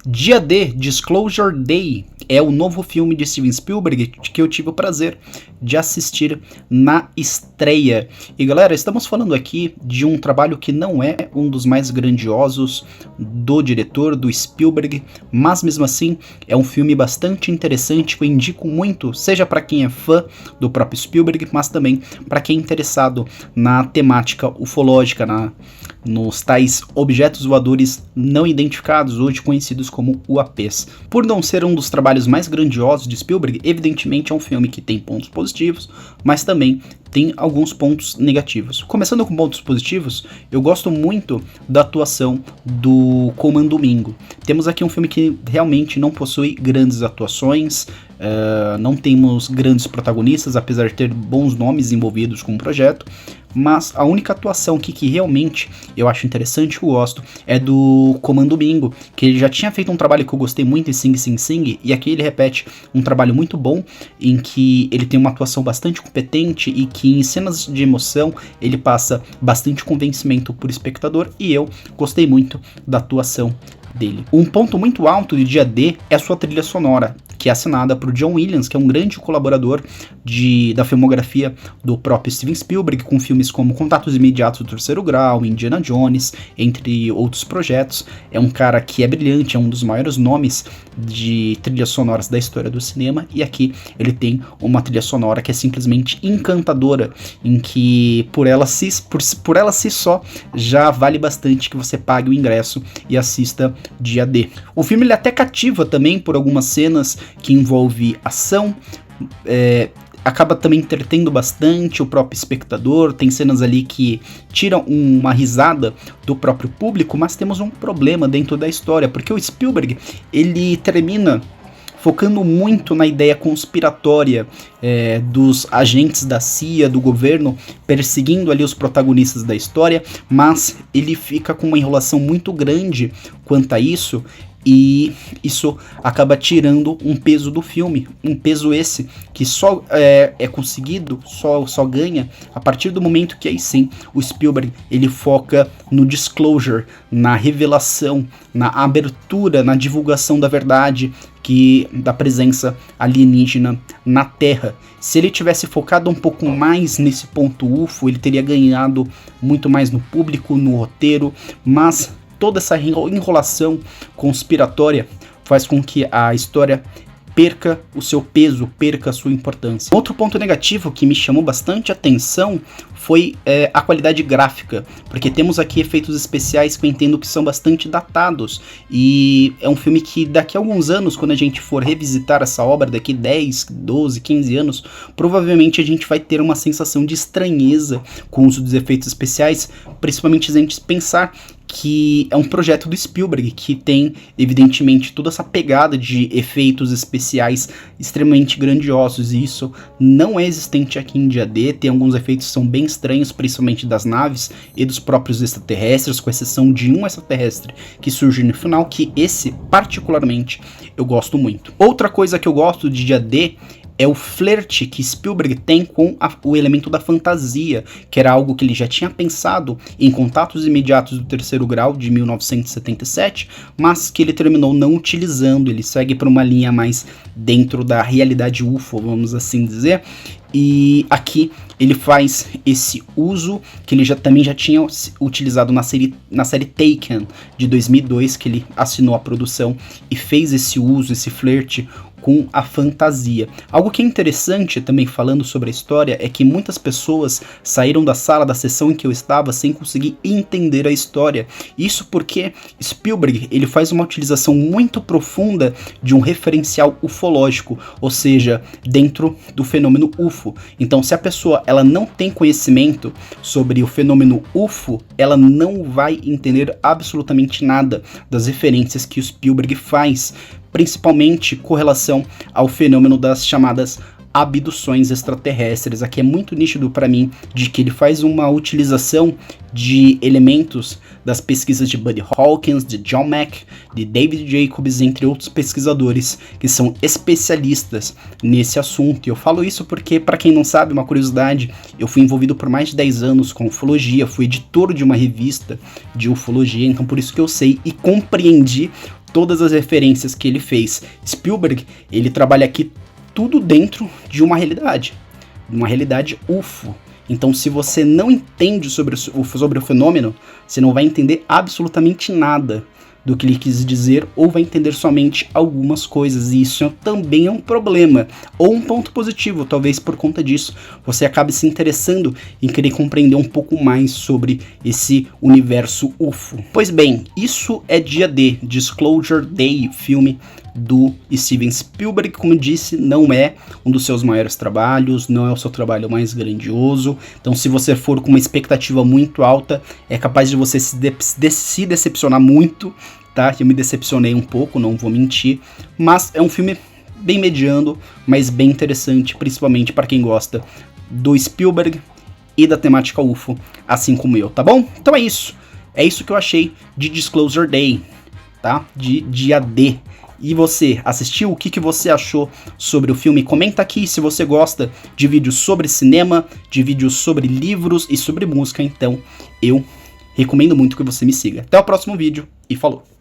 Dia D, Disclosure Day, é o novo filme de Steven Spielberg que eu tive o prazer de assistir na estreia. E galera, estamos falando aqui de um trabalho que não é um dos mais grandiosos do diretor, do Spielberg, mas mesmo assim é um filme bastante interessante que eu indico muito, seja para quem é fã do próprio Spielberg, mas também para quem é interessado na temática ufológica, nos tais objetos voadores não identificados, hoje conhecidos como UAPs. Por não ser um dos trabalhos mais grandiosos de Spielberg, evidentemente é um filme que tem pontos positivos, mas também tem alguns pontos negativos. Começando com pontos positivos, eu gosto muito da atuação do Colman Domingo. Temos aqui um filme que realmente não possui grandes atuações, não temos grandes protagonistas, apesar de ter bons nomes envolvidos com o projeto, mas a única atuação que realmente eu acho interessante e eu gosto é do Colman Domingo, que ele já tinha feito um trabalho que eu gostei muito em Sing Sing Sing, e aqui ele repete um trabalho muito bom, em que ele tem uma atuação bastante competente e que em cenas de emoção ele passa bastante convencimento por espectador, e eu gostei muito da atuação dele. Um ponto muito alto de Dia D é a sua trilha sonora, que é assinada por John Williams, que é um grande colaborador da filmografia do próprio Steven Spielberg, com filmes como Contatos Imediatos do Terceiro Grau, Indiana Jones, entre outros projetos. É um cara que é brilhante, é um dos maiores nomes de trilhas sonoras da história do cinema, e aqui ele tem uma trilha sonora que é simplesmente encantadora, em que por ela si só já vale bastante que você pague o ingresso e assista Dia D. O filme ele até cativa também por algumas cenas que envolve ação, acaba também entretendo bastante o próprio espectador, tem cenas ali que tiram uma risada do próprio público, mas temos um problema dentro da história, porque o Spielberg, ele termina focando muito na ideia conspiratória dos agentes da CIA, do governo, perseguindo ali os protagonistas da história, mas ele fica com uma enrolação muito grande quanto a isso, e isso acaba tirando um peso do filme, um peso esse que só é conseguido, só ganha a partir do momento que aí sim o Spielberg ele foca no disclosure, na revelação, na abertura, na divulgação da verdade, da presença alienígena na Terra. Se ele tivesse focado um pouco mais nesse ponto UFO, ele teria ganhado muito mais no público, no roteiro, mas toda essa enrolação conspiratória faz com que a história perca o seu peso, perca a sua importância. Outro ponto negativo que me chamou bastante atenção foi a qualidade gráfica, porque temos aqui efeitos especiais que eu entendo que são bastante datados, e é um filme que daqui a alguns anos, quando a gente for revisitar essa obra, daqui 10, 12, 15 anos, provavelmente a gente vai ter uma sensação de estranheza com o uso dos efeitos especiais, principalmente se a gente pensar que é um projeto do Spielberg, que tem, evidentemente, toda essa pegada de efeitos especiais extremamente grandiosos, e isso não é existente aqui em Dia D. Tem alguns efeitos que são bem estranhos, principalmente das naves e dos próprios extraterrestres, com exceção de um extraterrestre que surge no final, que esse, particularmente, eu gosto muito. Outra coisa que eu gosto de Dia D é o flerte que Spielberg tem com o elemento da fantasia, que era algo que ele já tinha pensado em Contatos Imediatos do Terceiro Grau, de 1977, mas que ele terminou não utilizando. Ele segue por uma linha mais dentro da realidade UFO, vamos assim dizer, e aqui ele faz esse uso que ele também já tinha utilizado na série Taken, de 2002, que ele assinou a produção e fez esse uso, esse flerte com a fantasia. Algo que é interessante também falando sobre a história é que muitas pessoas saíram da sala da sessão em que eu estava sem conseguir entender a história. Isso porque Spielberg ele faz uma utilização muito profunda de um referencial ufológico, ou seja, dentro do fenômeno UFO. Então, se a pessoa ela não tem conhecimento sobre o fenômeno UFO, ela não vai entender absolutamente nada das referências que o Spielberg faz, principalmente com relação ao fenômeno das chamadas abduções extraterrestres. Aqui é muito nítido para mim de que ele faz uma utilização de elementos das pesquisas de Buddy Hawkins, de John Mack, de David Jacobs, entre outros pesquisadores que são especialistas nesse assunto. E eu falo isso porque, para quem não sabe, uma curiosidade, eu fui envolvido por mais de 10 anos com ufologia, fui editor de uma revista de ufologia, então por isso que eu sei e compreendi todas as referências que ele fez. Spielberg, ele trabalha aqui tudo dentro de uma realidade UFO. Então, se você não entende sobre o fenômeno, você não vai entender absolutamente nada do que ele quis dizer, ou vai entender somente algumas coisas, e isso também é um problema, ou um ponto positivo, talvez por conta disso você acabe se interessando em querer compreender um pouco mais sobre esse universo UFO. Pois bem, isso é dia D, Disclosure Day, filme do Steven Spielberg. Como eu disse, não é um dos seus maiores trabalhos, não é o seu trabalho mais grandioso, então se você for com uma expectativa muito alta, é capaz de você se decepcionar muito, tá? Eu me decepcionei um pouco, não vou mentir, mas é um filme bem mediano, mas bem interessante, principalmente para quem gosta do Spielberg e da temática UFO, assim como eu, tá bom? Então é isso que eu achei de Disclosure Day, tá? De dia D. E você assistiu? O que você achou sobre o filme? Comenta aqui se você gosta de vídeos sobre cinema, de vídeos sobre livros e sobre música. Então eu recomendo muito que você me siga. Até o próximo vídeo e falou!